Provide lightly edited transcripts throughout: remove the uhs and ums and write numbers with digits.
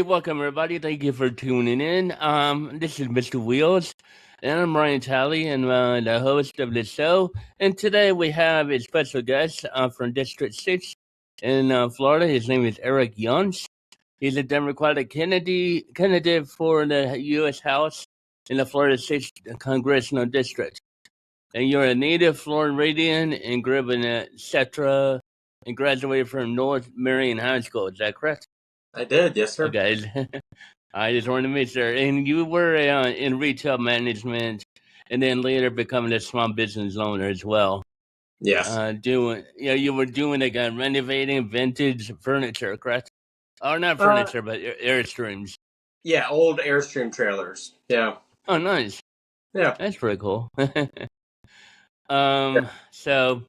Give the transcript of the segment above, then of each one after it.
welcome everybody. Thank you for tuning in. This is Mr. Wheels, and I'm Ryan Talley, and the host of the show. And today we have a special guest from District 6 in Florida. His name is Eric Yonce. He's a Democratic candidate for the U.S. House in the Florida 6th Congressional District. And you're a native Floridian and grew up in etc. and graduated from North Marion High School. Is that correct? I did, yes, sir. Okay. I just wanted to make sure. And you were in retail management, and then later becoming a small business owner as well. Yes. You were doing like renovating vintage furniture, correct? Or not furniture, but Airstreams. Yeah, old Airstream trailers. Yeah. Oh, nice. Yeah. That's pretty cool. Yeah. So,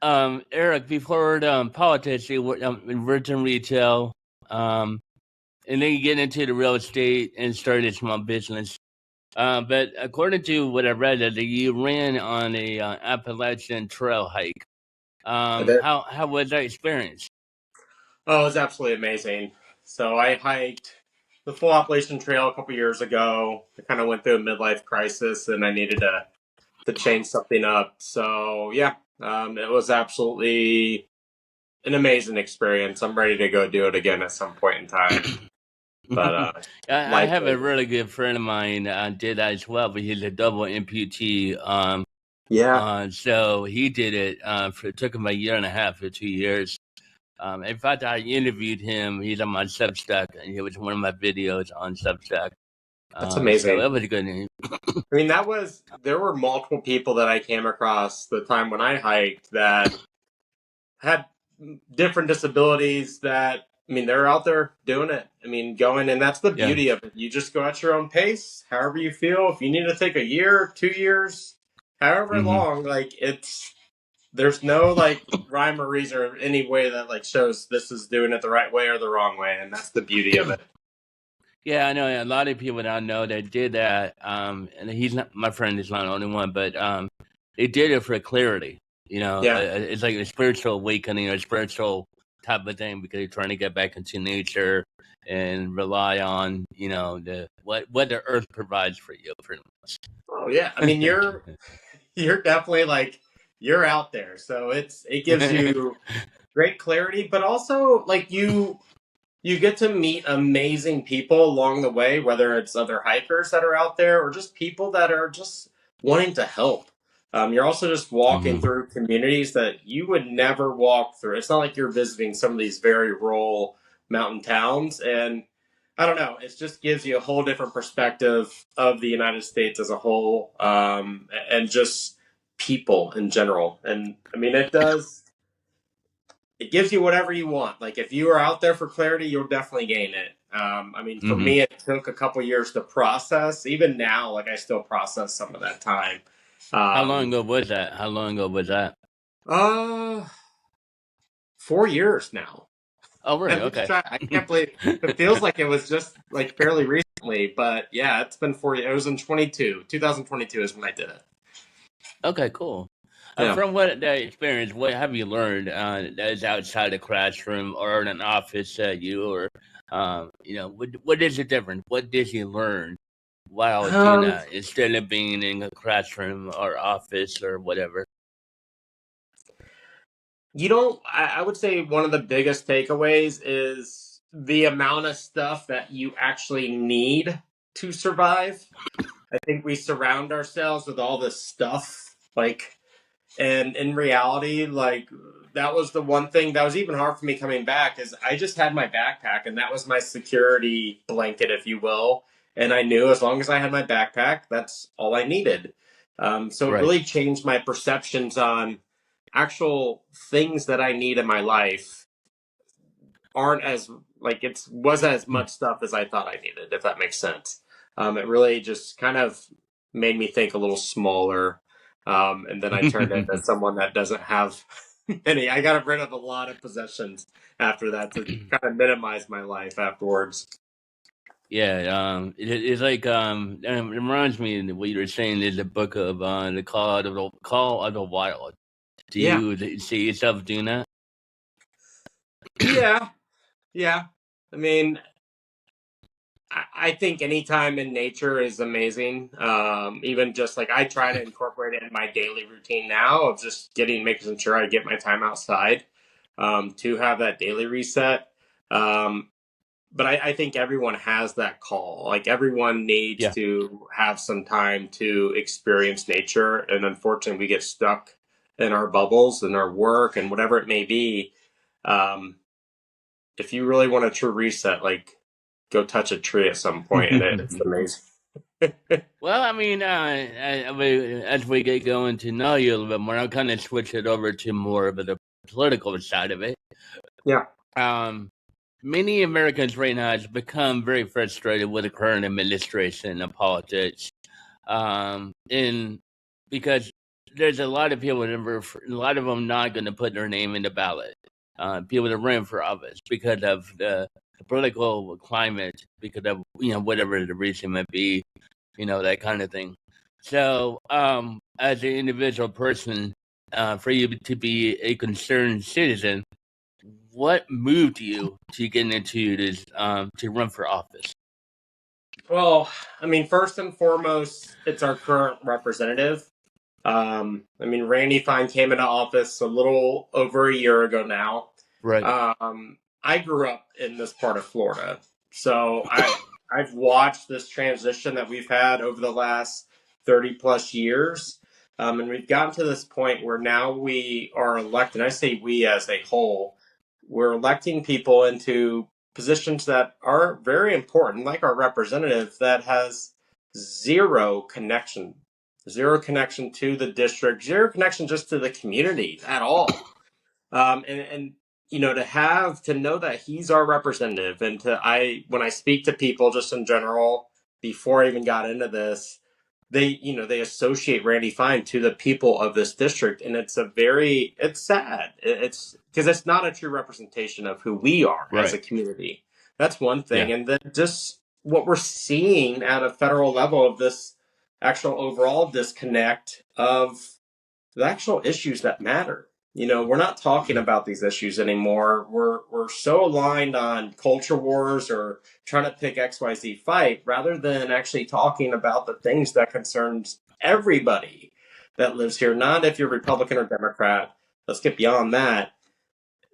Eric, before politics, you worked in retail, and then you get into the real estate and started a small business. But according to what I read, that you ran on a Appalachian Trail hike. I did. How was that experience? Oh, it was absolutely amazing. So I hiked the full Appalachian Trail a couple years ago. I kind of went through a midlife crisis, and I needed to change something up. So yeah, it was absolutely an amazing experience. I'm ready to go do it again at some point in time. But I have a really good friend of mine did that as well, but he's a double amputee. So he did it. It took him a year and a half or 2 years. In fact, I interviewed him. He's on my Substack, and it was one of my videos on Substack. That's amazing. So that was a good name. I mean, there were multiple people that I came across the time when I hiked that had different disabilities that, I mean, they're out there doing it. I mean, going, and that's the beauty of it. You just go at your own pace, however you feel. If you need to take a year, 2 years, however long, like there's no like rhyme or reason or any way that like shows this is doing it the right way or the wrong way. And that's the beauty of it. Yeah, I know a lot of people that I know that did that. And my friend is not the only one, but they did it for clarity. It's like a spiritual awakening or a spiritual type of thing because you're trying to get back into nature and rely on, what the earth provides for you, pretty much. Oh yeah, I mean you're definitely like you're out there, so it gives you great clarity, but also like you get to meet amazing people along the way, whether it's other hikers that are out there or just people that are just wanting to help. You're also just walking through communities that you would never walk through. It's not like you're visiting some of these very rural mountain towns. And I don't know, it just gives you a whole different perspective of the United States as a whole, and just people in general. And I mean, it gives you whatever you want. Like if you are out there for clarity, you'll definitely gain it. I mean, for me, it took a couple years to process. Even now, like I still process some of that time. How long ago was that? 4 years now. Oh, really? Okay. I can't believe it feels like it was just like fairly recently, but yeah, it's been 4 years. It was in 2022 is when I did it. Okay, cool. From what that experience, what have you learned that is outside the classroom or in an office at what is it different? What did you learn while doing that instead of being in a classroom or office or whatever? I would say one of the biggest takeaways is the amount of stuff that you actually need to survive. I think we surround ourselves with all this stuff, and in reality, like that was the one thing that was even hard for me coming back is I just had my backpack and that was my security blanket, if you will. And I knew as long as I had my backpack, that's all I needed. So it really changed my perceptions on actual things that I need in my life aren't as like was as much stuff as I thought I needed, if that makes sense. It really just kind of made me think a little smaller. And then I turned into someone that doesn't have any. I got rid of a lot of possessions after that to kind of minimize my life afterwards. Yeah, it's like it reminds me of what you were saying. There's a book of the Call of the Wild. Do you see yourself doing that? Yeah. I mean, I think any time in nature is amazing. Even just like I try to incorporate it in my daily routine now of just making sure I get my time outside to have that daily reset. Um, but I think everyone has that call. Like everyone needs Yeah. to have some time to experience nature, and unfortunately, we get stuck in our bubbles and our work and whatever it may be. Um, if you really want a true reset, like go touch a tree at some point, and it's amazing. Well, I mean, as we get going to know you a little bit more, I'll kind of switch it over to more of the political side of it. Yeah. Many Americans right now has become very frustrated with the current administration and politics, and because there's a lot of people, a lot of them not going to put their name in the ballot, people that run for office because of the political climate, because of whatever the reason might be, that kind of thing. So, as an individual person, for you to be a concerned citizen, what moved you to get into this to run for office? Well, I mean, first and foremost, it's our current representative. I mean, Randy Fine came into office a little over a year ago now. Right. I grew up in this part of Florida, so I've watched this transition that we've had over the last 30 plus years. And we've gotten to this point where now we are electing, I say we as a whole, we're electing people into positions that are very important, like our representative that has zero connection, zero connection to the district, zero connection just to the community at all. And to know that he's our representative, and when I speak to people just in general before I even got into this, they associate Randy Fine to the people of this district, and it's sad. It's because it's not a true representation of who we are as a community. That's one thing, Yeah. and then just what we're seeing at a federal level of this actual overall disconnect of the actual issues that matter. We're not talking about these issues anymore. We're so aligned on culture wars or trying to pick XYZ fight rather than actually talking about the things that concerns everybody that lives here. Not if you're Republican or Democrat. Let's get beyond that.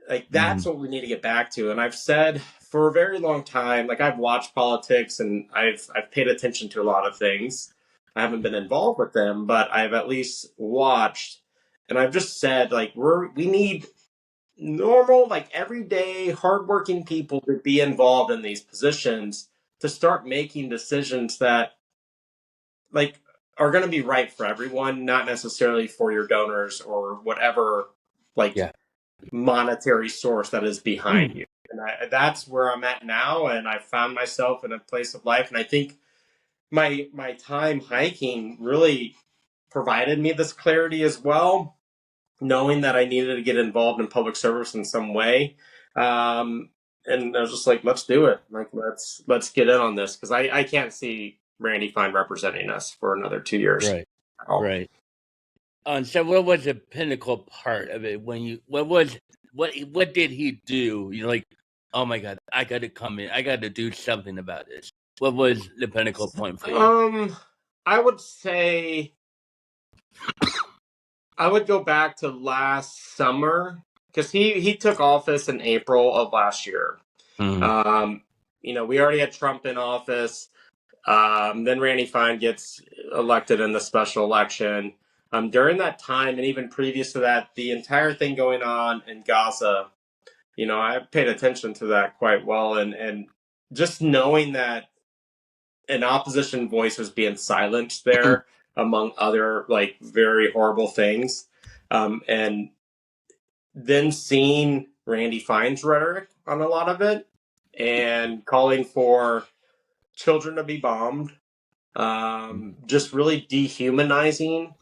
Like that's what we need to get back to. And I've said for a very long time, like I've watched politics and I've paid attention to a lot of things. I haven't been involved with them, but I've at least watched. And I've just said, like, we need normal, like everyday, hardworking people to be involved in these positions to start making decisions that, like, are going to be right for everyone, not necessarily for your donors or whatever, like, monetary source that is behind you. And that's where I'm at now. And I found myself in a place of life. And I think my time hiking really provided me this clarity as well, knowing that I needed to get involved in public service in some way. And I was just like, let's do it. Like, let's get in on this. Cause I can't see Randy Fine representing us for another 2 years. Right. Right. So what was the pinnacle part of it what did he do? You're like, oh my God, I got to come in. I got to do something about this. What was the pinnacle point for you? I would say I would go back to last summer because he took office in April of last year. We already had Trump in office. Then Randy Fine gets elected in the special election. During that time, and even previous to that, the entire thing going on in Gaza, I paid attention to that quite well. And just knowing that an opposition voice was being silenced there, among other, like, very horrible things. And then seeing Randy Fine's rhetoric on a lot of it and calling for children to be bombed, just really dehumanizing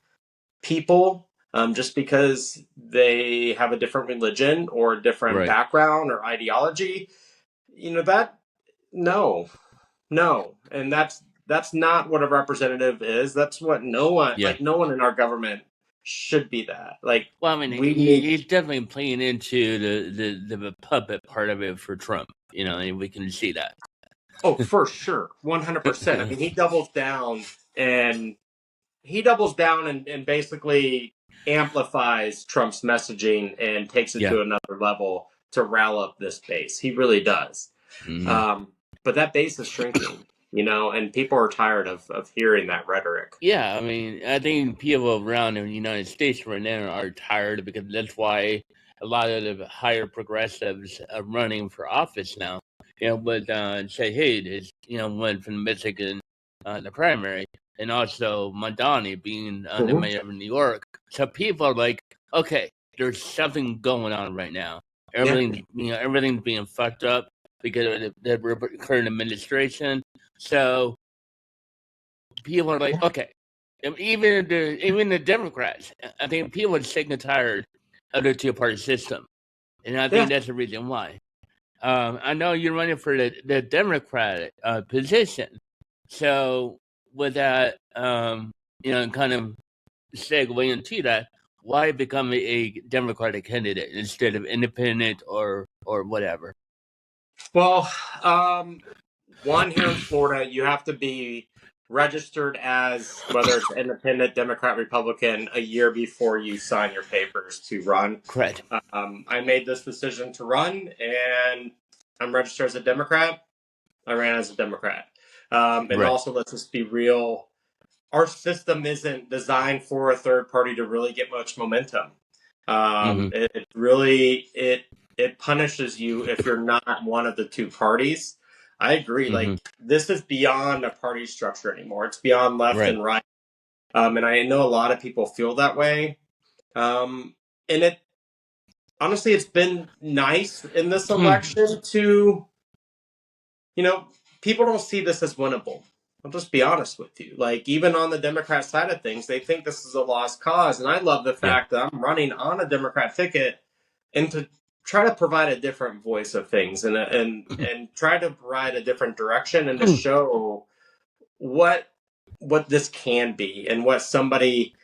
people just because they have a different religion or a different background or ideology. And that's not what a representative is. That's what no one in our government should be that. Like, well, I mean, he's definitely playing into the puppet part of it for Trump. and we can see that. Oh, for sure, 100%. I mean, and he doubles down and basically amplifies Trump's messaging and takes it Yeah. to another level to rile up this base. He really does. Hmm. But that base is shrinking, and people are tired of hearing that rhetoric. Yeah, I mean, I think people around in the United States right now are tired because that's why a lot of the higher progressives are running for office now. But say, hey, there's one from Michigan, the primary, and also Madani being the Mhm. mayor of New York. So people are like, okay, there's something going on right now. Yeah. Everything's being fucked up because of the current administration. So people are like, okay, even the Democrats, I think people are sick and tired of the two party system, and I Yeah. think that's the reason why. I know you're running for the Democratic position, so with that, kind of segue into that, why become a Democratic candidate instead of independent or whatever? Well, one here in Florida, you have to be registered as whether it's independent, Democrat, Republican a year before you sign your papers to run. Correct. I made this decision to run, and I'm registered as a Democrat. I ran as a Democrat. And Right. also, let's just be real. Our system isn't designed for a third party to really get much momentum. Mm-hmm. It really it punishes you if you're not one of the two parties. I agree. Mm-hmm. Like this is beyond a party structure anymore. It's beyond left Right. and right. And I know a lot of people feel that way. And it honestly, it's been nice in this election to you know, people don't see this as winnable. I'll just be honest with you. Like, even on the Democrat side of things, they think this is a lost cause. And I love the Yeah. fact that I'm running on a Democrat ticket and to try to provide a different voice of things and try to provide a different direction and to show what this can be and what somebody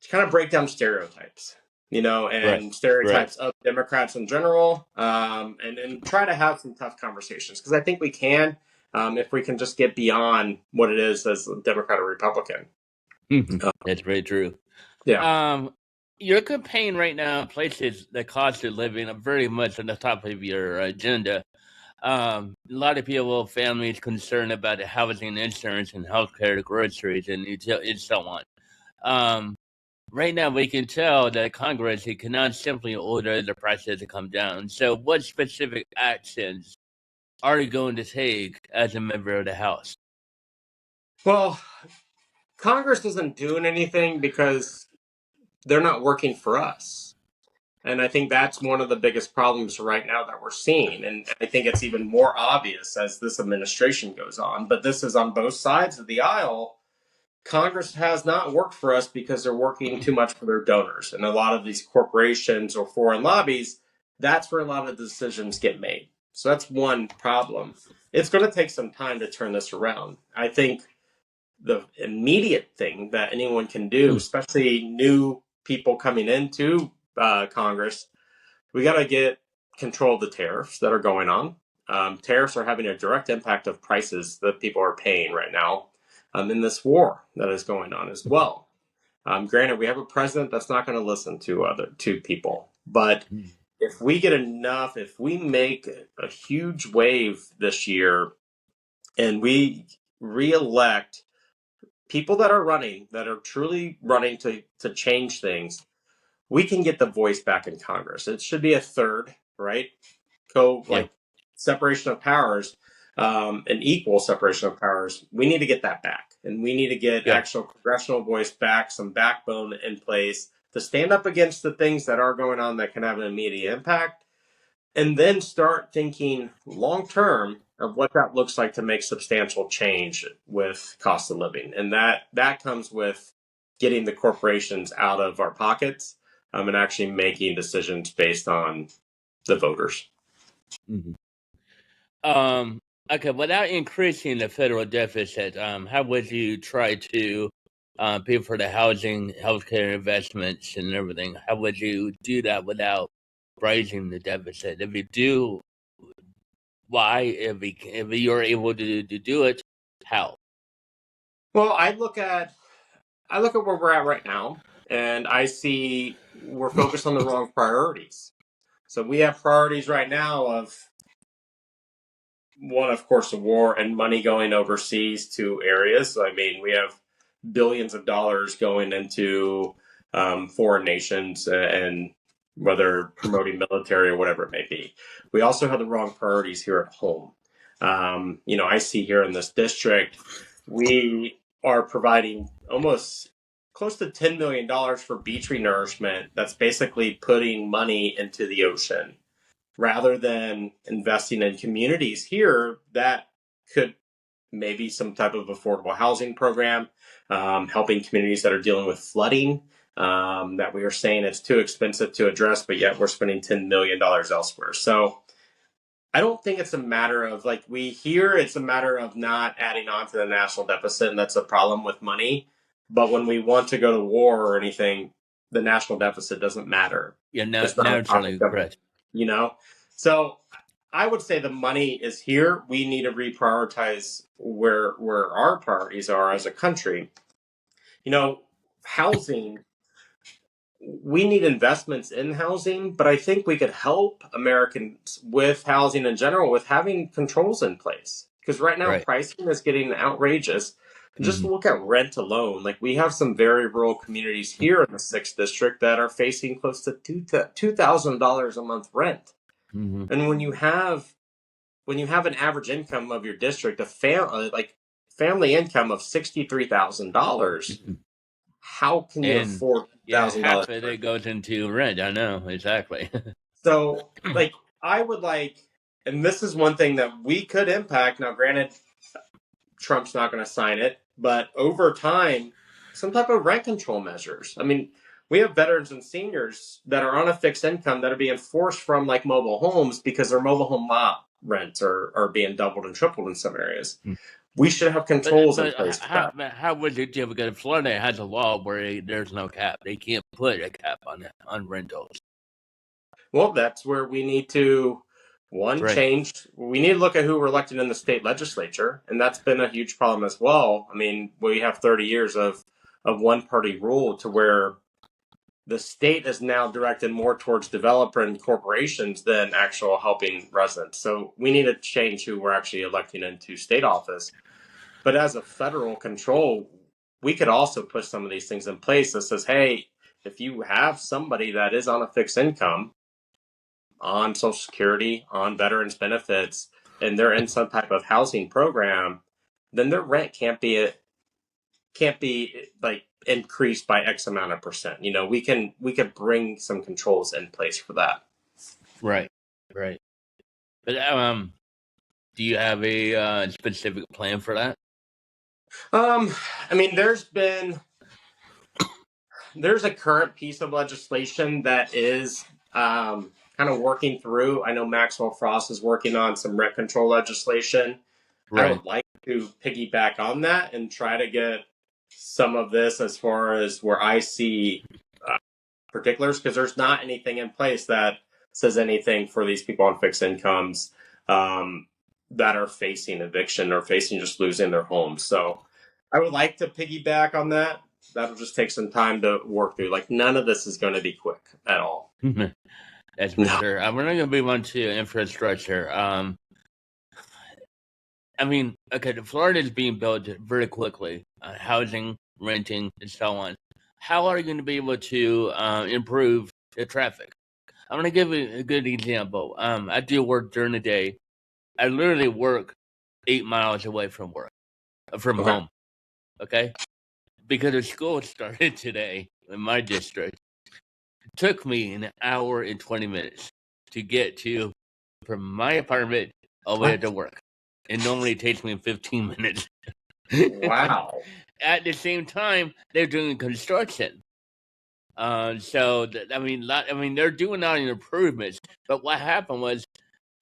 to kind of break down stereotypes, Right. and Right. stereotypes of Democrats in general, and try to have some tough conversations because I think we can, if we can just get beyond what it is as a Democrat or Republican. That's very true. Yeah. Um, your campaign right now places the cost of living very much on the top of your agenda. A lot of people, families, concerned about the housing, insurance, and healthcare, groceries, and so on. Um, right now, we can tell that Congress it cannot simply order the prices to come down. So, what specific actions are you going to take as a member of the House? Well, Congress isn't doing anything because they're not working for us. And I think that's one of the biggest problems right now that we're seeing. And I think it's even more obvious as this administration goes on. But this is on both sides of the aisle. Congress has not worked for us because they're working too much for their donors. And a lot of these corporations or foreign lobbies, that's where a lot of the decisions get made. So that's one problem. It's going to take some time to turn this around. I think the immediate thing that anyone can do, especially new people coming into Congress, we got to get control of the tariffs that are going on. Tariffs are having a direct impact of prices that people are paying right now in this war that is going on as well. Granted, we have a president that's not going to listen to people, but if we get enough, if we make a huge wave this year and we reelect people that are running, that are truly running to change things, we can get the voice back in Congress. It should be a third, right? Yeah. Like separation of powers, an equal separation of powers. We need to get that back, and we need to get Yeah. actual congressional voice back, some backbone in place to stand up against the things that are going on that can have an immediate impact, and then start thinking long term of what that looks like to make substantial change with cost of living, and that comes with getting the corporations out of our pockets, and actually making decisions based on the voters. Mhm. Um, okay, without increasing the federal deficit, how would you try to pay for the housing, healthcare investments, and everything? How would you do that without raising the deficit? If you do, Why, if you're able to do it, how? Well, I look at where we're at right now, and I see we're focused on the wrong priorities. So we have priorities right now of one, of course, a war and money going overseas to areas. I mean, we have billions of dollars going into foreign nations and whether promoting military or whatever it may be. We also have the wrong priorities here at home. I see here in this district, we are providing almost close to $10 million for beach renourishment. That's basically putting money into the ocean rather than investing in communities here that could maybe some type of affordable housing program, helping communities that are dealing with flooding, that we are saying it's too expensive to address, but yet we're spending $10 million elsewhere. So I don't think it's a matter of like we hear it's a matter of not adding on to the national deficit, and that's a problem with money. But when we want to go to war or anything, the national deficit doesn't matter. Yeah, It's not a naturally, topic of it, correct. you know? So I would say the money is here. We need to reprioritize where our priorities are as a country. Housing, we need investments in housing, but I think we could help Americans with housing in general with having controls in place. Because right now, Right. pricing is getting outrageous. Just Hmm. look at rent alone. Like we have some very rural communities here in the sixth district that are facing close to $2,000 a month rent. Hmm. And when you have an average income of your district, like family income of $63,000, how can you And afford yeah, $1,000 half of rent? it goes into rent. I know exactly. So, like, I would like, and this is one thing that we could impact. Now, granted, Trump's not going to sign it, but over time, some type of rent control measures. I mean, we have veterans and seniors that are on a fixed income that are being forced from like mobile homes because their mobile home lot rents are being doubled and tripled in some areas. We should have but controls in but place for that. how would it do? Because Florida has a law where there's no cap. They can't put a cap on rentals. Well, that's where we need to one Right. change. We need to look at who we're elected in the state legislature, and that's been a huge problem as well. I mean, we have 30 years of one party rule to where the state is now directed more towards developer and corporations than actual helping residents. So we need to change who we're actually electing into state office. But as a federal control, we could also put some of these things in place that says, hey, if you have somebody that is on a fixed income, on Social Security, on veterans benefits, and they're in some type of housing program, then their rent can't be like increased by X amount of percent. We could bring some controls in place for that. Right. Right. But do you have a specific plan for that? I mean, there's a current piece of legislation that is kind of working through. I know Maxwell Frost is working on some rent control legislation. I Right. would like to piggyback on that and try to get some of this as far as where I see particulars, because there's not anything in place that says anything for these people on fixed incomes that are facing eviction or facing just losing their homes. So I would like to piggyback on that. That'll just take some time to work through. Like none of this is going to be quick at all. That's for No. sure. We're not going to move on to infrastructure. I mean, okay, Florida is being built very quickly, housing, renting, and so on. How are you going to be able to improve the traffic? I'm going to give you a good example. I do work during the day. I literally work 8 miles away from Okay. home. Okay, because the school started today in my district. It took me an hour and 20 minutes to get to from my apartment all the way to What? work. It normally takes me 15 minutes. Wow. At the same time, they're doing construction. I mean, they're doing all the improvements. But what happened was,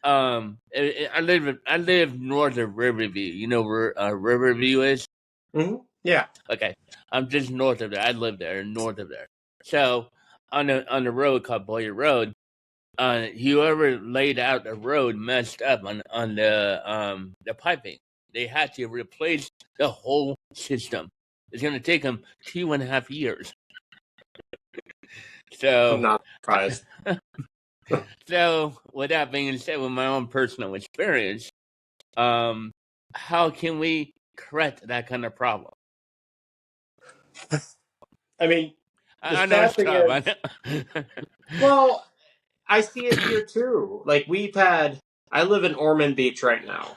I live north of Riverview. You know where Riverview is? Yeah. Okay, I'm just north of there. I live there, north of there. So on the road called Boyer Road, whoever laid out the road messed up on the piping. They had to replace the whole system. It's going to take them 2.5 years. I'm So, not surprised. so with that being said, with my own personal experience, how can we correct that kind of problem? I mean, the I know it's sad thing tough. I is, know. well, I see it here too. Like I live in Ormond Beach right now.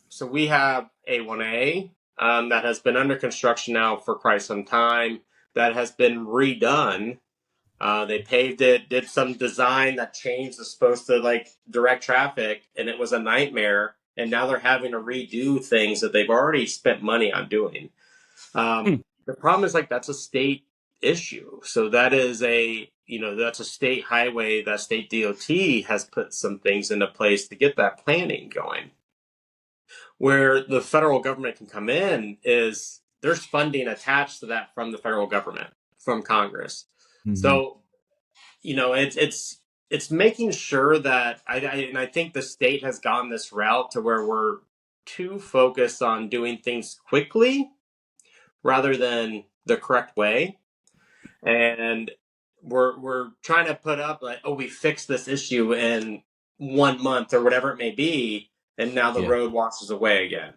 So we have A1A that has been under construction now for quite some time. That has been redone. They paved it, did some design that changed, was supposed to like direct traffic, and it was a nightmare. And now they're having to redo things that they've already spent money on doing. The problem is like that's a state issue. So that is that's a state highway that state DOT has put some things into place to get that planning going. Where the federal government can come in is there's funding attached to that from the federal government, from Congress. So, it's making sure that and I think the state has gone this route to where we're too focused on doing things quickly rather than the correct way. And we're trying to put up like, oh, we fixed this issue in 1 month or whatever it may be, and now the Yeah, road washes away again.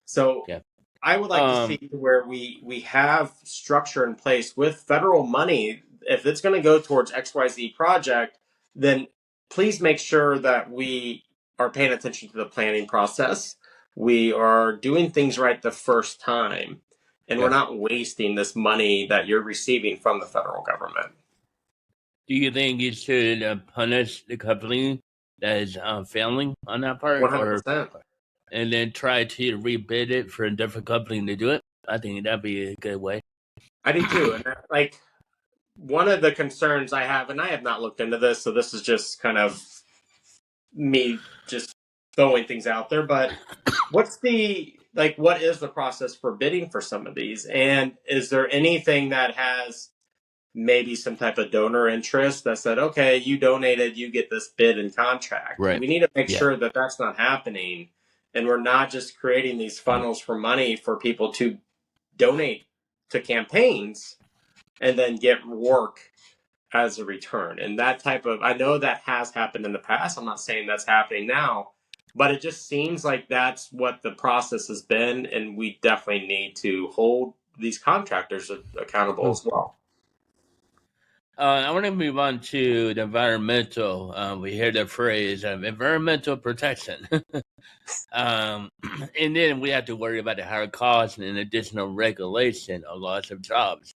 So yeah. I would like to see Um, where we have structure in place with federal money. If it's going to go towards XYZ project, then please make sure that we are paying attention to the planning process. We are doing things right the first time, and we're yeah. not wasting this money that you're receiving from the federal government. Do you think you should punish the company that is failing on that part, or 100%. and then try to rebid it for a different company to do it? I think that'd be a good way. I do too. And like one of the concerns I have, and I have not looked into this, so this is just kind of me just throwing things out there, but what is the process for bidding for some of these? And is there anything that has maybe some type of donor interest that said, okay, you donated, you get this bid and contract? Right. We need to make Yeah. sure that that's not happening. And we're not just creating these funnels for money for people to donate to campaigns and then get work as a return. And I know that has happened in the past. I'm not saying that's happening now, but it just seems like that's what the process has been. And we definitely need to hold these contractors accountable as well. I want to move on to the environmental. We hear the phrase environmental protection. And then we have to worry about the higher costs and additional regulation of loss of jobs.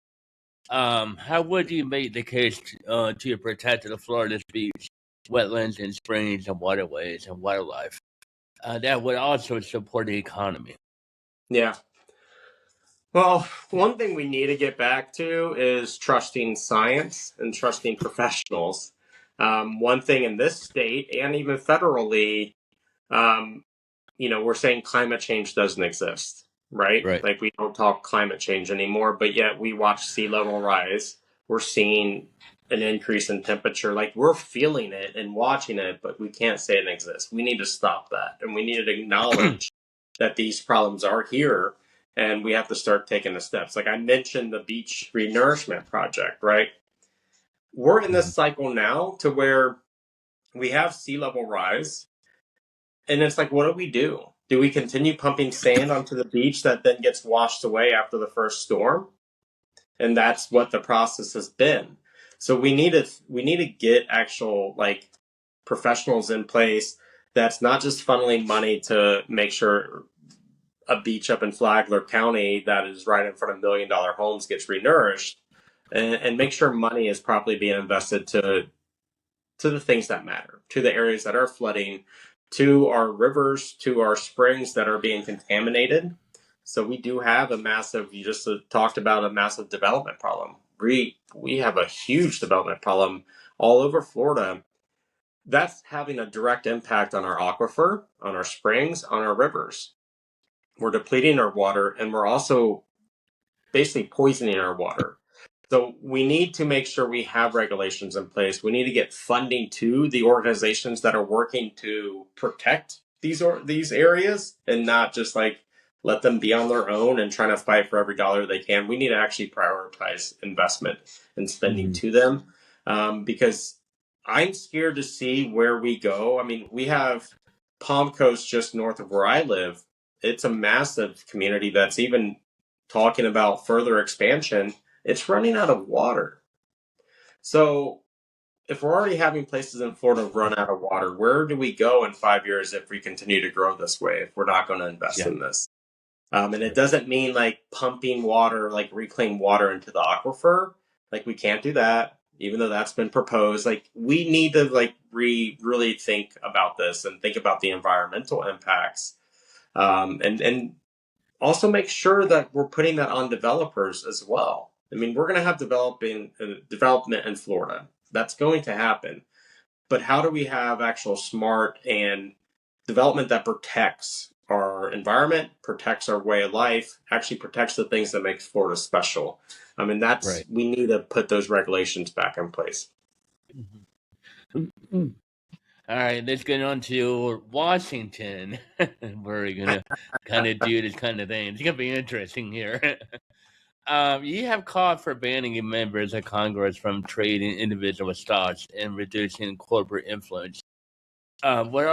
How would you make the case to protect the Florida's beach, wetlands, and springs and waterways and wildlife? That would also support the economy. Yeah. Well, one thing we need to get back to is trusting science and trusting professionals. One thing in this state and even federally, um, we're saying climate change doesn't exist, right? Right. Like we don't talk climate change anymore, but yet we watch sea level rise. We're seeing an increase in temperature. Like we're feeling it and watching it, but we can't say it exists. We need to stop that. And we need to acknowledge that these problems are here and we have to start taking the steps. Like I mentioned the beach renourishment project, right? We're in this cycle now to where we have sea level rise. And it's like, what do we do? Do we continue pumping sand onto the beach that then gets washed away after the first storm? And that's what the process has been. So we need to get actual like professionals in place that's not just funneling money to make sure a beach up in Flagler County that is right in front of $1 million homes gets renourished, and make sure money is properly being invested to the things that matter, to the areas that are flooding, to our rivers, to our springs that are being contaminated. So we do have you just talked about a massive development problem. We have a huge development problem all over Florida. That's having a direct impact on our aquifer, on our springs, on our rivers. We're depleting our water and we're also basically poisoning our water. So we need to make sure we have regulations in place. We need to get funding to the organizations that are working to protect these areas, and not just like let them be on their own and trying to fight for every dollar they can. We need to actually prioritize investment and spending to them, because I'm scared to see where we go. I mean, we have Palm Coast just north of where I live. It's a massive community that's even talking about further expansion. It's running out of water. So if we're already having places in Florida run out of water, where do we go in 5 years if we continue to grow this way, if we're not going to invest Yeah. in this? And it doesn't mean like pumping water, like reclaimed water into the aquifer. Like we can't do that, even though that's been proposed. Like we need to like really think about this and think about the environmental impacts, and also make sure that we're putting that on developers as well. I mean, we're going to have development in Florida. That's going to happen. But how do we have actual smart and development that protects our environment, protects our way of life, actually protects the things that make Florida special? I mean, we need to put those regulations back in place. Mm-hmm. All right, let's get on to Washington. We're gonna kind of do this kind of thing. It's gonna be interesting here. You have called for banning members of Congress from trading individual stocks and reducing corporate influence. What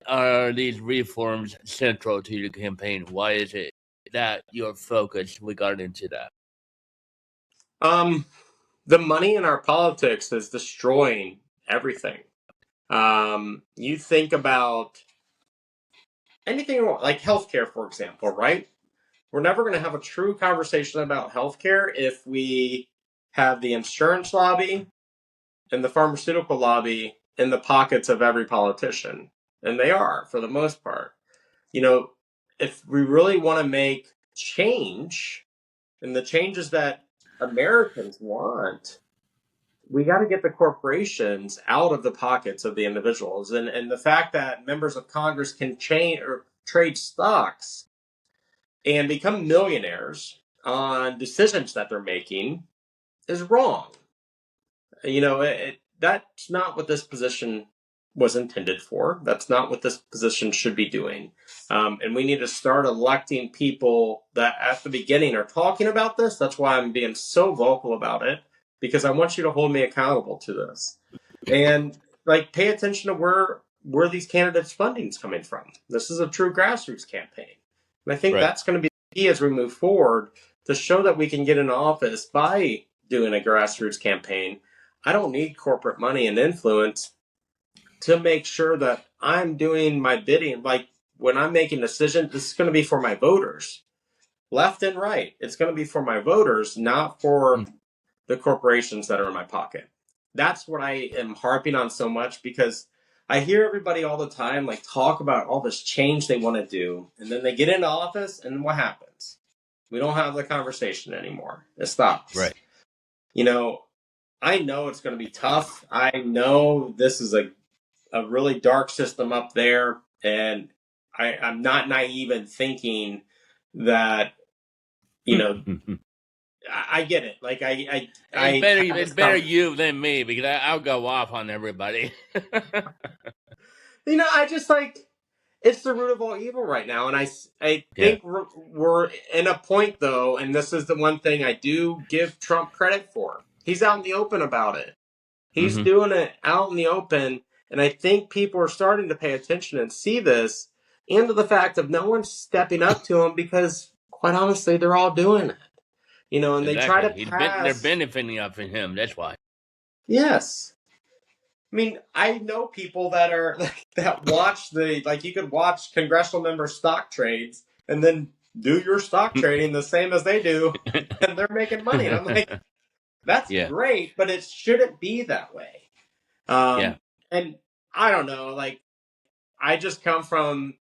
are these reforms central to your campaign? Why is it that your focus regarding to that? The money in our politics is destroying everything. You think about anything like healthcare, for example, right? We're never going to have a true conversation about healthcare if we have the insurance lobby and the pharmaceutical lobby in the pockets of every politician. And they are, for the most part. You know, if we really want to make change and the changes that Americans want, we got to get the corporations out of the pockets of the individuals. And the fact that members of Congress can change or trade stocks and become millionaires on decisions that they're making is wrong. You know, that's not what this position was intended for. That's not what this position should be doing. And we need to start electing people that at the beginning are talking about this. That's why I'm being so vocal about it, because I want you to hold me accountable to this. And like pay attention to where these candidates' funding is coming from. This is a true grassroots campaign. And I think that's going to be the key as we move forward to show that we can get in office by doing a grassroots campaign. I don't need corporate money and influence to make sure that I'm doing my bidding. Like when I'm making decisions, this is going to be for my voters, left and right. It's going to be for my voters, not for the corporations that are in my pocket. That's what I am harping on so much, because I hear everybody all the time like talk about all this change they want to do, and then they get into office, and what happens? We don't have the conversation anymore. It stops. Right. You know, I know it's going to be tough. I know this is a really dark system up there, and I'm not naive in thinking that, you know, I get it. Like it's better you than me, because I'll go off on everybody. You know, I just like it's the root of all evil right now, and I think we're in a point though, and this is the one thing I do give Trump credit for. He's out in the open about it. He's doing it out in the open, and I think people are starting to pay attention and see this, and to the fact of no one's stepping up to him, because quite honestly, they're all doing it. You know, and Exactly. they try to pass. They're benefiting off of him. That's why. Yes. I mean, I know people that are that watch you could watch congressional member stock trades and then do your stock trading the same as they do, and they're making money. And I'm like, that's great, but it shouldn't be that way. And I don't know, like I just come from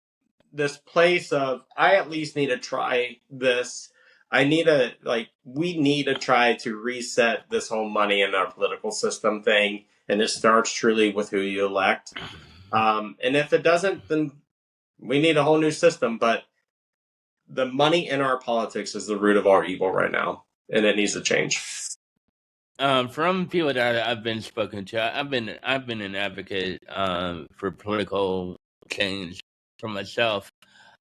this place of I at least need to try this. We need to try to reset this whole money in our political system thing. And it starts truly with who you elect. And if it doesn't, then we need a whole new system. But the money in our politics is the root of our evil right now, and it needs to change. From people that I've been spoken to, I've been an advocate for political change for myself.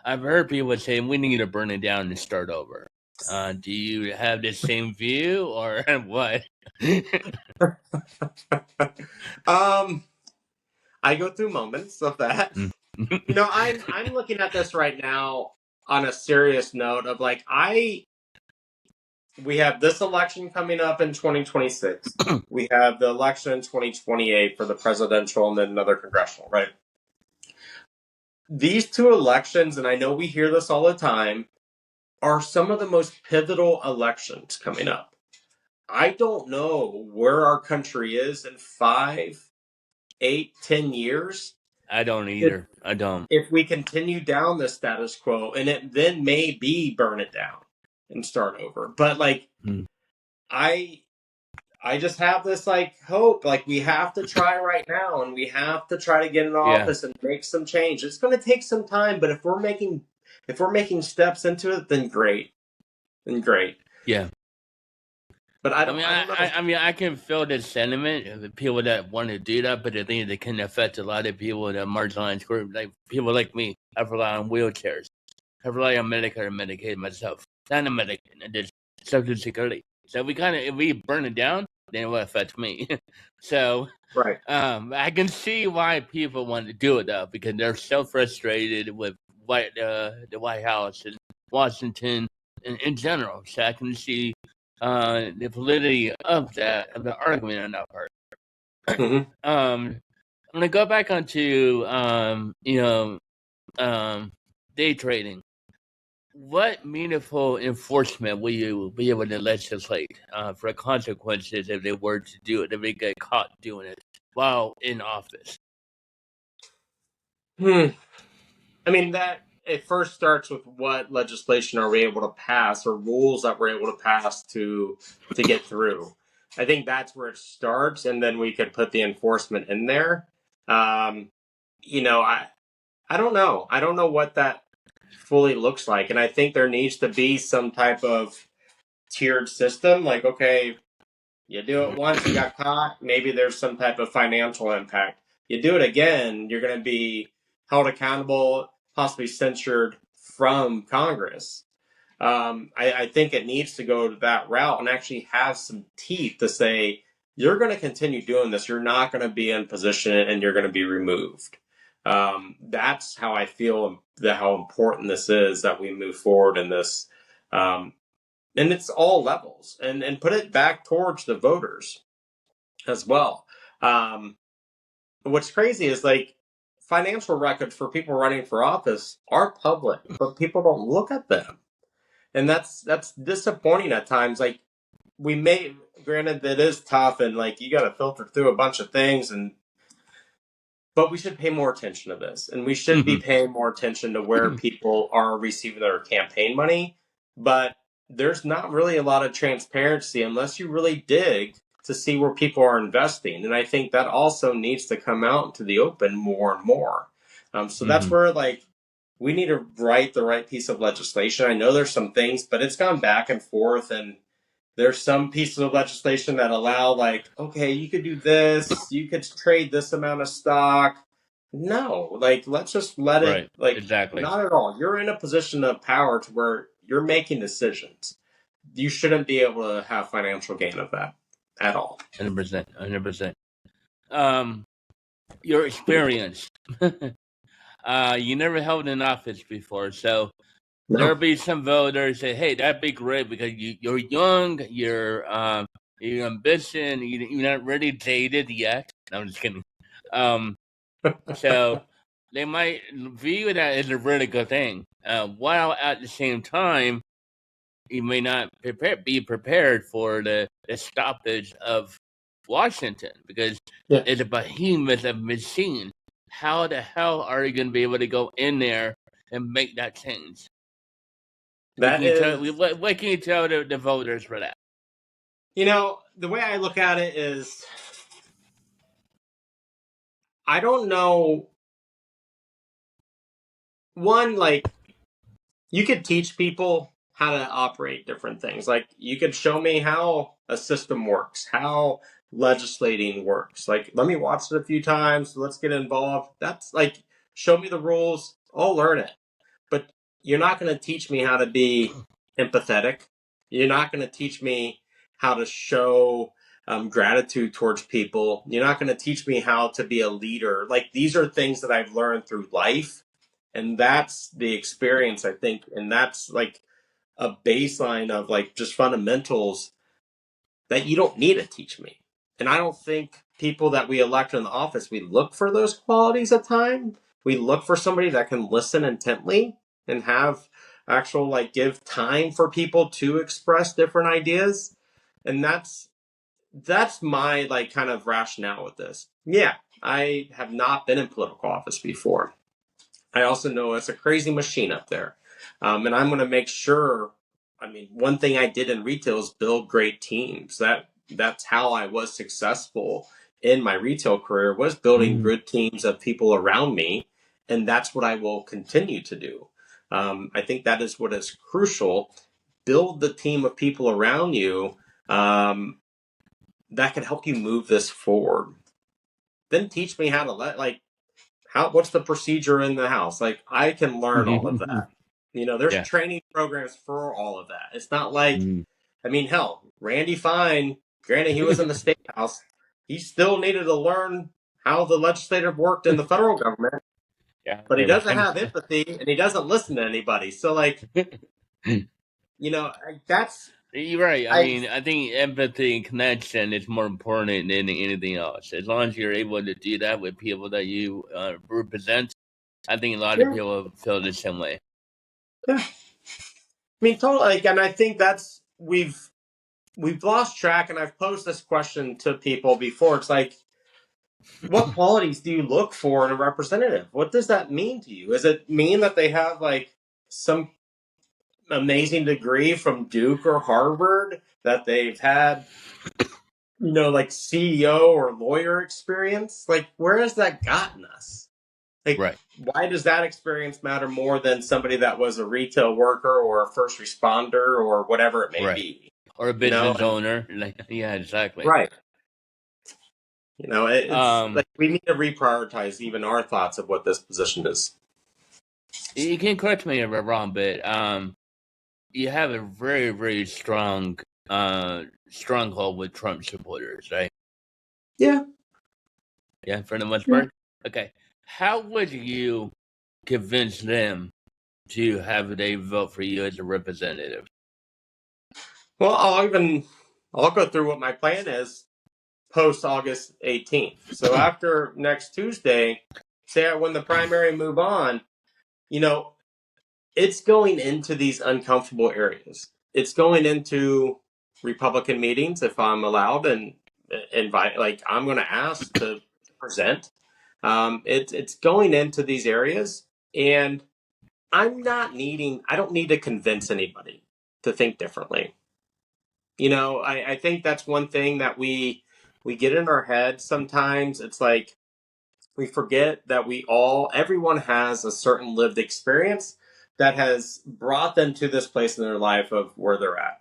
I've heard people say we need to burn it down and start over. Do you have the same view or what? I go through moments of that. I'm looking at this right now on a serious note of like we have this election coming up in 2026. We have the election in 2028 for the presidential and then another congressional, right? These two elections, and I know we hear this all the time, are some of the most pivotal elections coming up. I don't know where our country is in 5, 8, 10 years. I don't either. I don't. If we continue down the status quo, and it then may be burn it down and start over. But like, I just have this like hope, like we have to try right now, and we have to try to get in office and make some change. It's going to take some time, but if we're making steps into it, then great, Yeah. But I don't know. I mean, I can feel the sentiment of the people that want to do that, but the thing that can affect a lot of people that marginalized group, like people like me. I rely on wheelchairs. I rely on Medicare and Medicaid myself. Not a Medicaid, I did Social Security. So if we burn it down, then it will affect me. So, right. I can see why people want to do it though, because they're so frustrated with the White House and Washington in general. So I can see the validity of the argument on that part. Mm-hmm. I'm gonna go back onto day trading. What meaningful enforcement will you be able to legislate for consequences if they were to do it, if they get caught doing it while in office? I mean, that it first starts with what legislation are we able to pass, or rules that we're able to pass to get through. I think that's where it starts, and then we could put the enforcement in there. I don't know. I don't know what that fully looks like, and I think there needs to be some type of tiered system. Like, okay, you do it once, you got caught, maybe there's some type of financial impact. You do it again, you're going to be held accountable, possibly censured from Congress. I think it needs to go to that route and actually have some teeth to say, you're going to continue doing this. You're not going to be in position and you're going to be removed. That's how I feel how important this is that we move forward in this. And it's all levels, and put it back towards the voters as well. What's crazy is like financial records for people running for office are public, but people don't look at them. And that's disappointing at times. Like, granted that is tough, and like you got to filter through a bunch of things, but we should pay more attention to this, and we should be paying more attention to where people are receiving their campaign money. But there's not really a lot of transparency unless you really dig to see where people are investing. And I think that also needs to come out into the open more and more. So that's where like we need to write the right piece of legislation. I know there's some things, but it's gone back and forth, and there's some pieces of legislation that allow like, okay, you could do this, you could trade this amount of stock. No, like let's just let it like exactly. Not at all. You're in a position of power to where you're making decisions. You shouldn't be able to have financial gain of that at all. 100%. 100%. Your experience. You never held an office before, so there'll be some voters say, "Hey, that'd be great because you're young, you're ambitious, you're not really dated yet." No, I'm just kidding. So they might view that as a really good thing, while at the same time you may not be prepared for the stoppage of Washington because it's a behemoth of machine. How the hell are you going to be able to go in there and make that change? What can you tell the voters for that? The way I look at it is, I don't know. One, like, you could teach people how to operate different things. Like you could show me how a system works, how legislating works. Like let me watch it a few times. Let's get involved. That's like show me the rules. I'll learn it. But you're not going to teach me how to be empathetic. You're not going to teach me how to show gratitude towards people. You're not going to teach me how to be a leader. Like these are things that I've learned through life. And that's the experience, I think. And that's like a baseline of like just fundamentals that you don't need to teach me. And I don't think people that we elect in the office, we look for those qualities at time. We look for somebody that can listen intently and have actual like give time for people to express different ideas. And that's my like kind of rationale with this. Yeah, I have not been in political office before. I also know it's a crazy machine up there. And I'm going to make sure. I mean, one thing I did in retail is build great teams. That's how I was successful in my retail career, was building good teams of people around me. And that's what I will continue to do. I think that is what is crucial. Build the team of people around you that can help you move this forward. Then teach me how to what's the procedure in the house? Like I can learn all of that. There's Yeah. training programs for all of that. It's not like, Mhm. I mean, hell, Randy Fine, granted he was in the state house, he still needed to learn how the legislative worked in the federal government, Yeah. but he Very doesn't much. have empathy and he doesn't listen to anybody. So like, that's, You're right. I I, mean, I think empathy and connection is more important than anything else. As long as you're able to do that with people that you represent, I think a lot of yeah, people feel the same way. yeah. I mean, totally. Like, and I think that's, we've lost track, and I've posed this question to people before. It's like, what qualities do you look for in a representative? What does that mean to you? Does it mean that they have like some amazing degree from Duke or Harvard, that they've had, like CEO or lawyer experience? Like, where has that gotten us? Like, Right. why does that experience matter more than somebody that was a retail worker or a first responder or whatever it may Right. be? Or a business owner. Like, yeah, exactly. Right. It's Um, like we need to reprioritize even our thoughts of what this position is. you can correct me if I'm wrong, but you have a very, very strong stronghold with Trump supporters, right? Yeah. Yeah, for the most Yeah. part. Okay. How would you convince them to have they vote for you as a representative? Well, I'll go through what my plan is post August 18th. So after next Tuesday, say I win the primary, move on, you know, it's going into these uncomfortable areas. It's going into Republican meetings if I'm allowed and invite, like I'm going to ask to present. It's going into these areas, and I don't need to convince anybody to think differently. I think that's one thing that we get in our head sometimes. It's like we forget that everyone has a certain lived experience that has brought them to this place in their life of where they're at.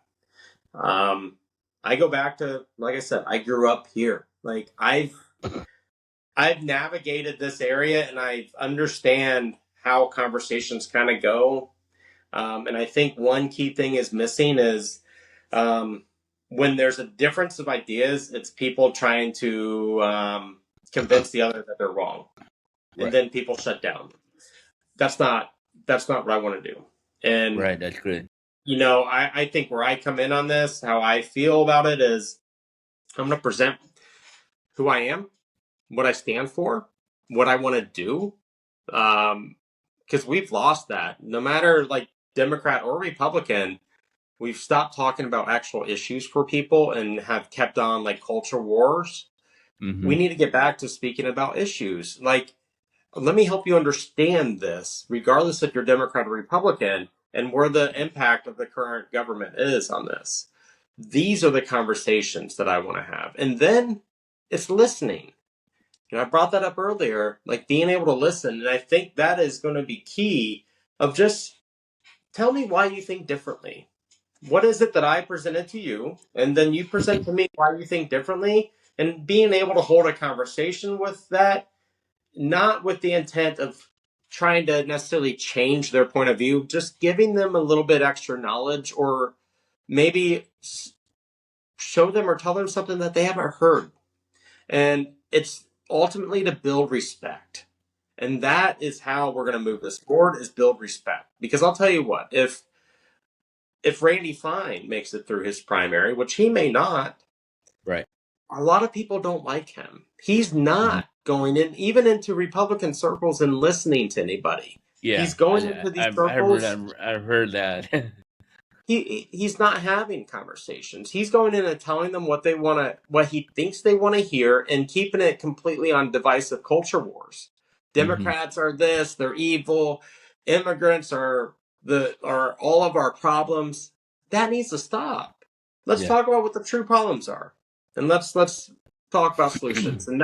I go back to, like I said, I grew up here. Like I've navigated this area and I understand how conversations kind of go. And I think one key thing is missing is um, when there's a difference of ideas, it's people trying to convince the other that they're wrong, and Right. then people shut down. That's not what I want to do. And Right, that's good. I think where I come in on this, how I feel about it is, I'm going to present who I am, what I stand for, what I want to do. Because we've lost that. No matter like Democrat or Republican, we've stopped talking about actual issues for people and have kept on like culture wars. Mm-hmm. We need to get back to speaking about issues. Like, let me help you understand this, regardless if you're Democrat or Republican, and where the impact of the current government is on this. These are the conversations that I want to have. And then it's listening. I brought that up earlier, like being able to listen. And I think that is going to be key of just tell me why you think differently. what is it that I presented to you, and then you present to me why you think differently, and being able to hold a conversation with that, not with the intent of trying to necessarily change their point of view, just giving them a little bit extra knowledge, or maybe show them or tell them something that they haven't heard. And it's ultimately to build respect. And that is how we're going to move this forward, is build respect. Because I'll tell you what, if Randy Fine makes it through his primary, which he may not, Right. a lot of people don't like him. He's not going in, even into Republican circles, and listening to anybody. Yeah, He's going into these circles. I've heard that. He's not having conversations. He's going in and telling them what they want to, what he thinks they want to hear, and keeping it completely on divisive culture wars. Hmm. Democrats are this, they're evil. Immigrants are all of our problems. That needs to stop. Let's Yeah. talk about what the true problems are, and let's talk about solutions. And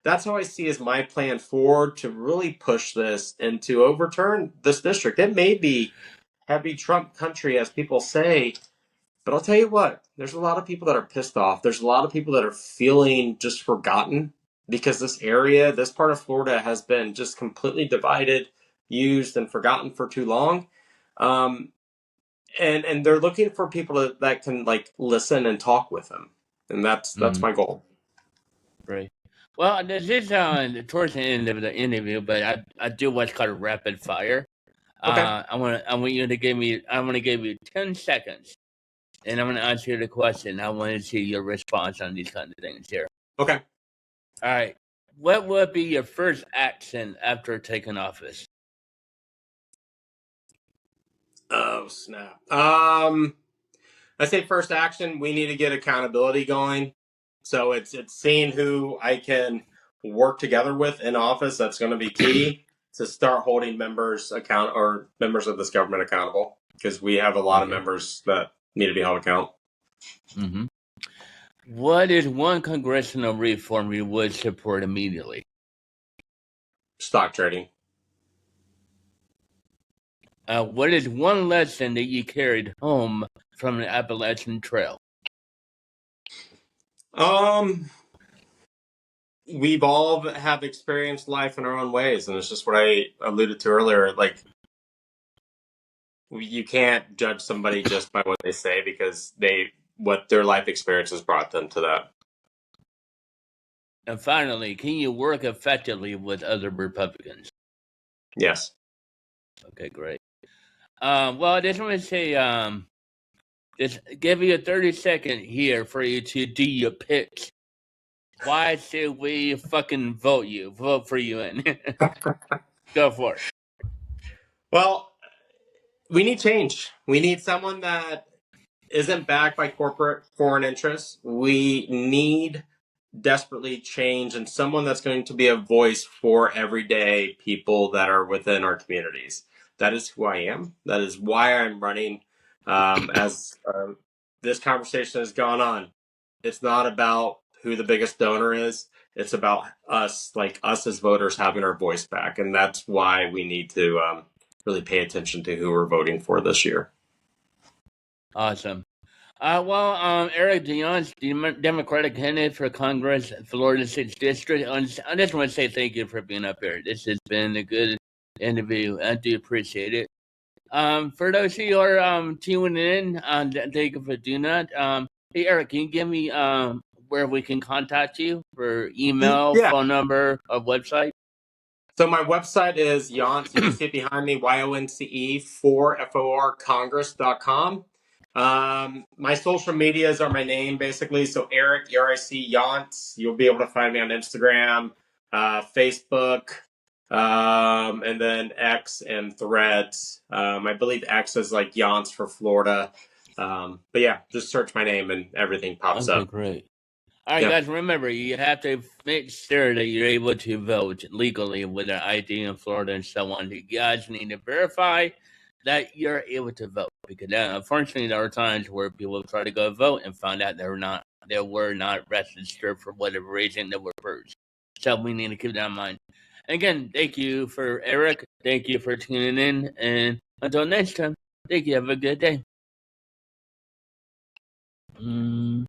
that's how I see as my plan forward to really push this and to overturn this district. It may be heavy Trump country, as people say, but I'll tell you what, there's a lot of people that are pissed off. There's a lot of people that are feeling just forgotten, because this area, this part of Florida, has been just completely divided, used, and forgotten for too long. Um, and they're looking for people that can like listen and talk with them, and that's Mm, my goal. right. Well, this is towards the end of the interview, but I do what's called a rapid fire. Okay. I want you to give me. I want to give you 10 seconds, and I'm going to answer the question. I want to see your response on these kind of things here. Okay. All right. What would be your first action after taking office? Oh snap. I say first action, we need to get accountability going. So it's seeing who I can work together with in office. That's going to be key to start holding members account, or members of this government accountable, because we have a lot of Okay. members that need to be held accountable. Mm-hmm. What is one congressional reform you would support immediately? Stock trading. What is one lesson that you carried home from the Appalachian Trail? Um, we've all have experienced life in our own ways, and it's just what I alluded to earlier. Like, you can't judge somebody just by what they say, because what their life experience has brought them to that. And finally, can you work effectively with other Republicans? Yes. Okay, great. Well, I just want to say, just give you a 30-second here for you to do your pitch. Why should we fucking vote for you in? Go for it. Well, we need change. We need someone that isn't backed by corporate foreign interests. We need desperately change, and someone that's going to be a voice for everyday people that are within our communities. That is who I am. That is why I'm running. As this conversation has gone on, it's not about who the biggest donor is. It's about us, like us as voters, having our voice back, and that's why we need to really pay attention to who we're voting for this year. Awesome. Eric Yonce, Democratic candidate for Congress, Florida 6th District. I just want to say thank you for being up here. This has been a good interview. I do appreciate it. For those who are tuning in, thank you for doing that. Hey, Eric, can you give me where we can contact you for email, Yeah. phone number, or website? So my website is Yonce, you can see it behind me, YONCE 4FOR Congress.com. My social medias are my name, basically. So Eric, ERIC Yonce. You'll be able to find me on Instagram, Facebook, and then X and Threads. I believe X is like Yonce for Florida. But yeah, just search my name and everything pops Okay, up. great. All right, Yeah. guys, remember, you have to make sure that you're able to vote legally with an ID in Florida and so on. You guys need to verify that you're able to vote, because unfortunately, there are times where people try to go vote and find out they were not registered for whatever reason they were purged. So we need to keep that in mind. Again, thank you for Eric. Thank you for tuning in, and until next time, thank you. Have a good day. Mm,